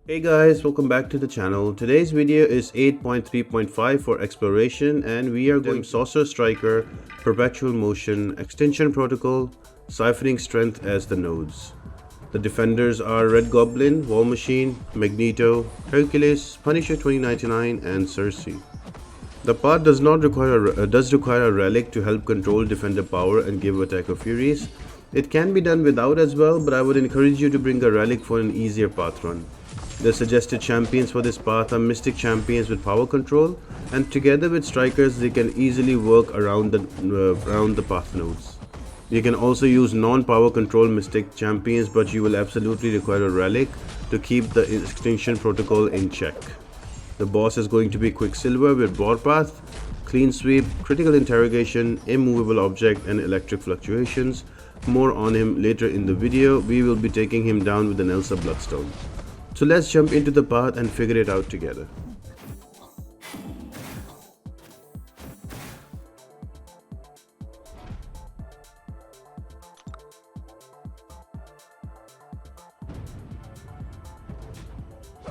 Hey guys, welcome back to the channel. Today's video is 8.3.5 for exploration and we are going Sorcerer Striker, Perpetual Motion, Extinction Protocol, Siphoning Strength as the nodes. The defenders are Red Goblin, War Machine, Magneto, Hercules, Punisher 2099 and Sersi. The path does require a relic to help control defender power and give attacker furies. It can be done without as well, but I would encourage you to bring a relic for an easier path run. The suggested champions for this path are Mystic champions with power control, and together with strikers they can easily work around the path nodes. You can also use non-power control Mystic champions, but you will absolutely require a relic to keep the Extinction Protocol in check. The boss is going to be Quicksilver with Warpath, Clean Sweep, Critical Interrogation, Immovable Object and Electric Fluctuations. More on him later in the video. We will be taking him down with an Elsa Bloodstone. So let's jump into the path and figure it out together.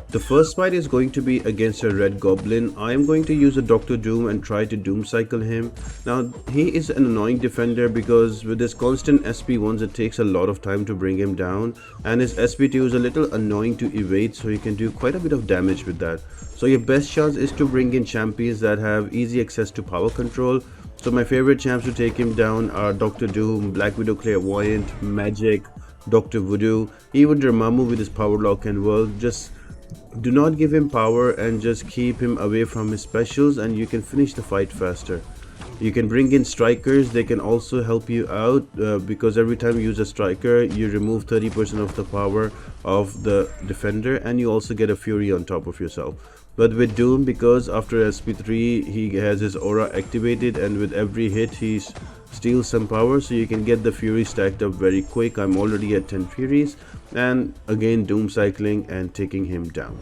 The first fight is going to be against a Red Goblin. I am going to use a Dr. Doom and try to Doom cycle him. Now he is an annoying defender because with his constant SP1s it takes a lot of time to bring him down, and his SP2 is a little annoying to evade, so you can do quite a bit of damage with that. So your best chance is to bring in champions that have easy access to power control. So my favorite champs to take him down are Dr. Doom, Black Widow Clairvoyant, Magic, Dr. Voodoo, even Dormammu with his power lock and whirl. Just do not give him power and just keep him away from his specials and you can finish the fight faster. You can bring in strikers. They can also help you out because every time you use a striker you remove 30% of the power of the defender and you also get a fury on top of yourself. But with Doom, because after SP3 he has his aura activated and with every hit he steals some power, so you can get the fury stacked up very quick. I'm already at 10 furies and again Doom cycling and taking him down.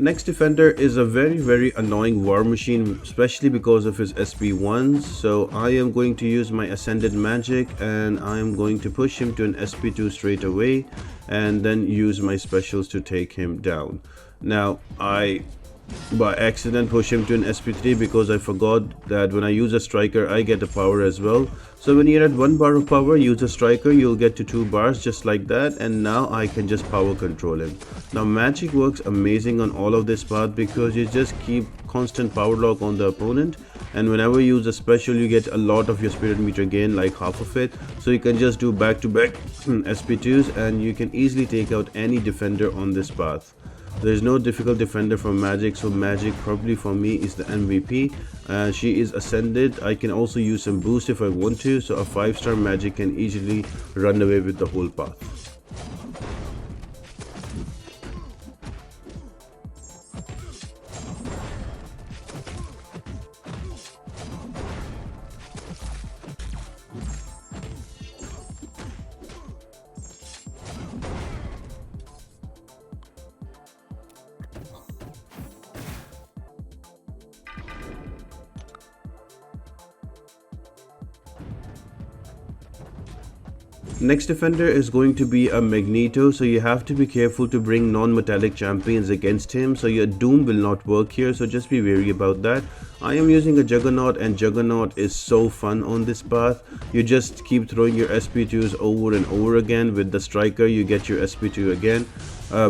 Next defender is a very annoying War Machine, especially because of his SP1s. So I am going to use my Ascended Magic and I am going to push him to an SP2 straight away and then use my specials to take him down. Now I by accident push him to an SP3 because I forgot that when I use a striker I get a power as well. So when you're at 1 bar of power, use a striker, you'll get to 2 bars just like that, and now I can just power control him. Now magic works amazing on all of this path because you just keep constant power lock on the opponent, and whenever you use a special you get a lot of your spirit meter gain, like half of it, so you can just do back to back SP2s and you can easily take out any defender on this path. There is no difficult defender from Magic, so Magic probably for me is the MVP. She is ascended. I can also use some boost if I want to, so a 5-star Magic can easily run away with the whole path. Next defender is going to be a Magneto, so you have to be careful to bring non-metallic champions against him, so your Doom will not work here, so just be wary about that. I am using a Juggernaut and Juggernaut is so fun on this path. You just keep throwing your SP2s over and over again. With the striker you get your SP2 again.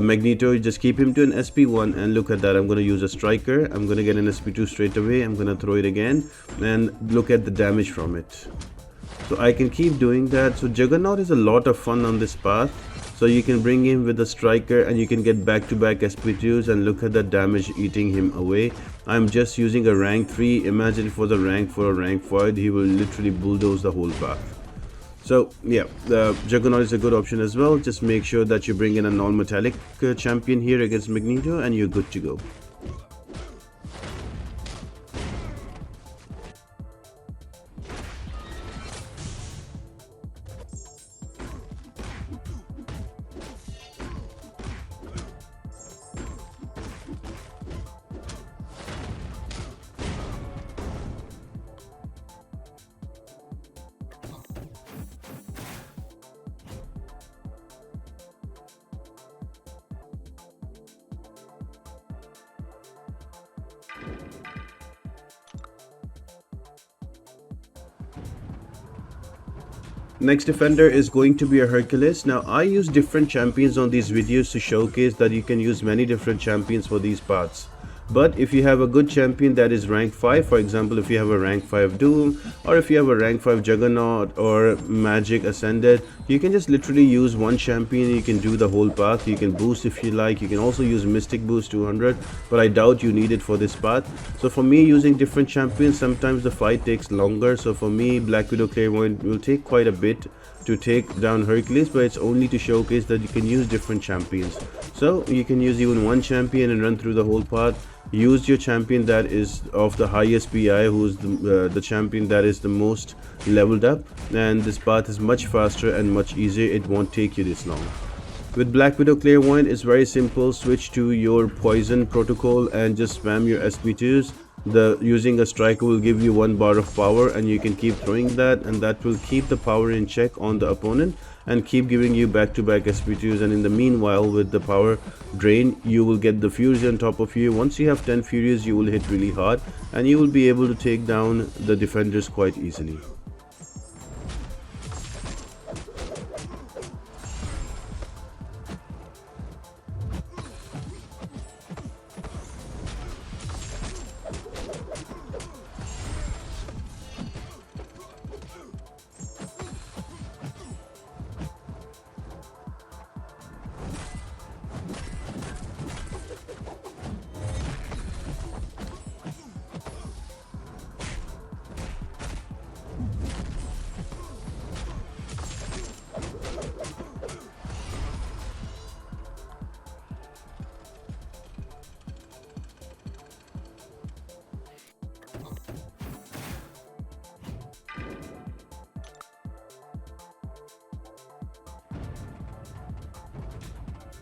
Magneto, you just keep him to an SP1 and look at that, I'm going to use a striker, I'm going to get an SP2 straight away, I'm going to throw it again and look at the damage from it. So I can keep doing that. So Juggernaut is a lot of fun on this path. So you can bring him with a striker and you can get back-to-back SP2s and look at the damage eating him away. I'm just using a rank 3. Imagine if it was a rank 4 or rank 5, he will literally bulldoze the whole path. So yeah, the Juggernaut is a good option as well. Just make sure that you bring in a non-metallic champion here against Magneto and you're good to go. Next defender is going to be a Hercules. Now I use different champions on these videos to showcase that you can use many different champions for these parts. But if you have a good champion that is rank 5, for example if you have a rank 5 Doom, or if you have a rank 5 Juggernaut or Magic Ascended, you can just literally use one champion. You can do the whole path. You can boost if you like. You can also use Mystic Boost 200, but I doubt you need it for this path. So for me, using different champions, sometimes the fight takes longer. So for me, Black Widow Clairvoyant will take quite a bit to take down Hercules, but it's only to showcase that you can use different champions. So you can use even one champion and run through the whole path. Use your champion that is of the highest PI, who's the champion that is the most leveled up, and this path is much faster and much easier. It won't take you this long. With Black Widow Clairvoyant, it's very simple. Switch to your poison protocol and just spam your SP2s. Using a striker will give you 1 bar of power, and you can keep throwing that, and that will keep the power in check on the opponent and keep giving you back-to-back SP2s. And in the meanwhile, with the power drain, you will get the Fury on top of you. Once you have 10 Furies, you will hit really hard and you will be able to take down the defenders quite easily.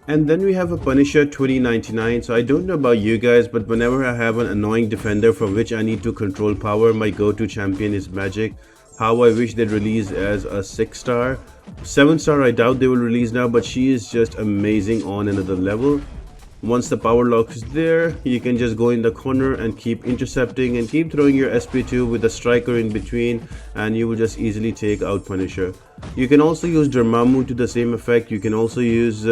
And then we have a Punisher 2099. So I don't know about you guys, but whenever I have an annoying defender for which I need to control power, my go-to champion is Magic. How I wish they'd release as a 6-star. 7-star I doubt they will release now, but she is just amazing on another level. Once the power lock is there, you can just go in the corner and keep intercepting and keep throwing your SP2 with the striker in between, and you will just easily take out Punisher. You can also use Dormammu to the same effect. You can also use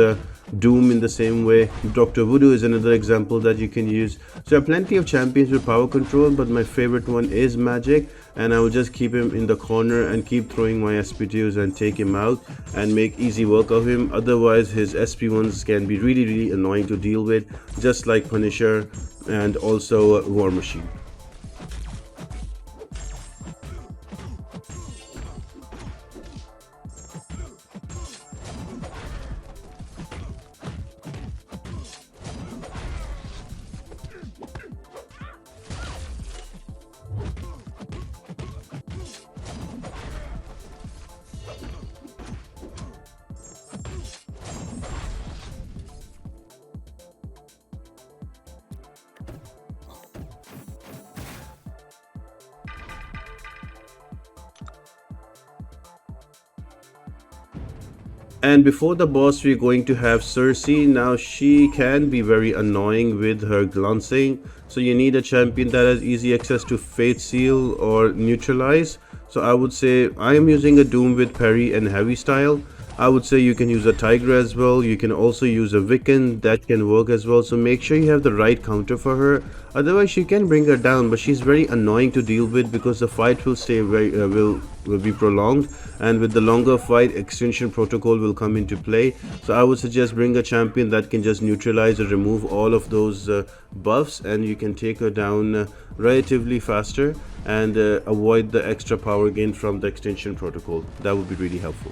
Doom in the same way. Dr. Voodoo is another example that you can use. So there are plenty of champions with power control, but my favorite one is Magic, and I will just keep him in the corner and keep throwing my SP2s and take him out and make easy work of him. Otherwise his SP1s can be really annoying to deal with, just like Punisher and also War Machine. And before the boss, we're going to have Sersi. Now she can be very annoying with her glancing, so you need a champion that has easy access to Fate Seal or Neutralize. So I would say I am using a Doom with Parry and Heavy Style. I would say you can use a Tiger as well. You can also use a Wiccan, that can work as well. So make sure you have the right counter for her. Otherwise you can bring her down, but she's very annoying to deal with because the fight will stay will be prolonged, and with the longer fight, Extinction Protocol will come into play. So I would suggest bring a champion that can just neutralize or remove all of those buffs, and you can take her down relatively faster and avoid the extra power gain from the Extinction Protocol. That would be really helpful.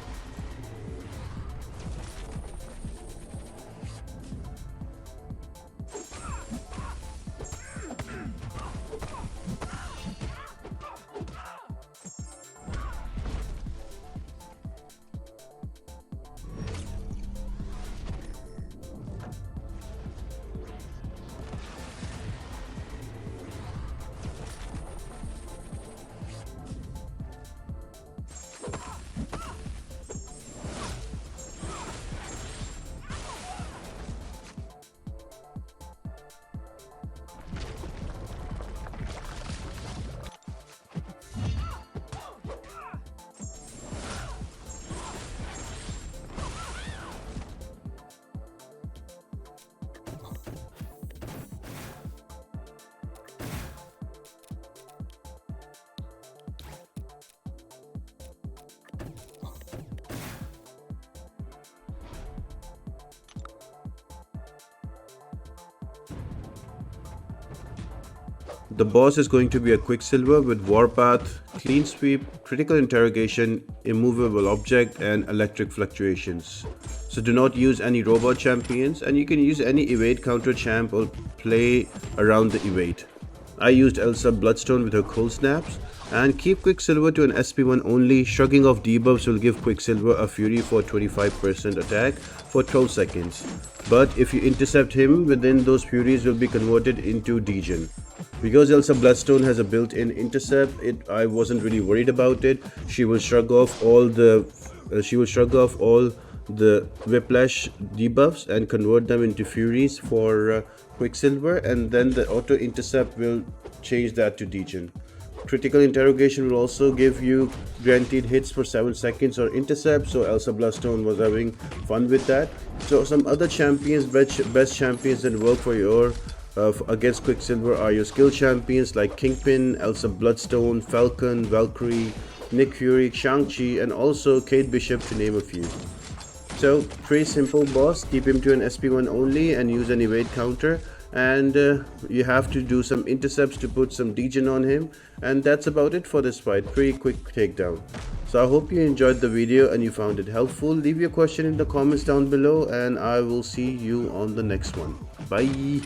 The boss is going to be a Quicksilver with Warpath, Clean Sweep, Critical Interrogation, Immovable Object and Electric Fluctuations. So do not use any robot champions, and you can use any evade counter champ or play around the evade. I used Elsa Bloodstone with her cold snaps, and keep Quicksilver to an SP1 only. Shrugging off debuffs will give Quicksilver a Fury for 25% attack for 12 seconds. But if you intercept him, within those Furies will be converted into degen. Because Elsa Bloodstone has a built-in intercept, I wasn't really worried about it. She will shrug off all the Whiplash debuffs and convert them into Furies for Quicksilver, and then the auto intercept will change that to degen. Critical Interrogation will also give you guaranteed hits for 7 seconds or intercept, so Elsa Bloodstone was having fun with that. So some other champions, best champions that work for your against Quicksilver are your skill champions like Kingpin, Elsa Bloodstone, Falcon, Valkyrie, Nick Fury, Shang-Chi, and also Kate Bishop, to name a few. So pretty simple boss. Keep him to an SP1 only and use an evade counter, and you have to do some intercepts to put some degen on him, and that's about it for this fight. Pretty quick takedown. So I hope you enjoyed the video and you found it helpful. Leave your question in the comments down below, and I will see you on the next one. Bye.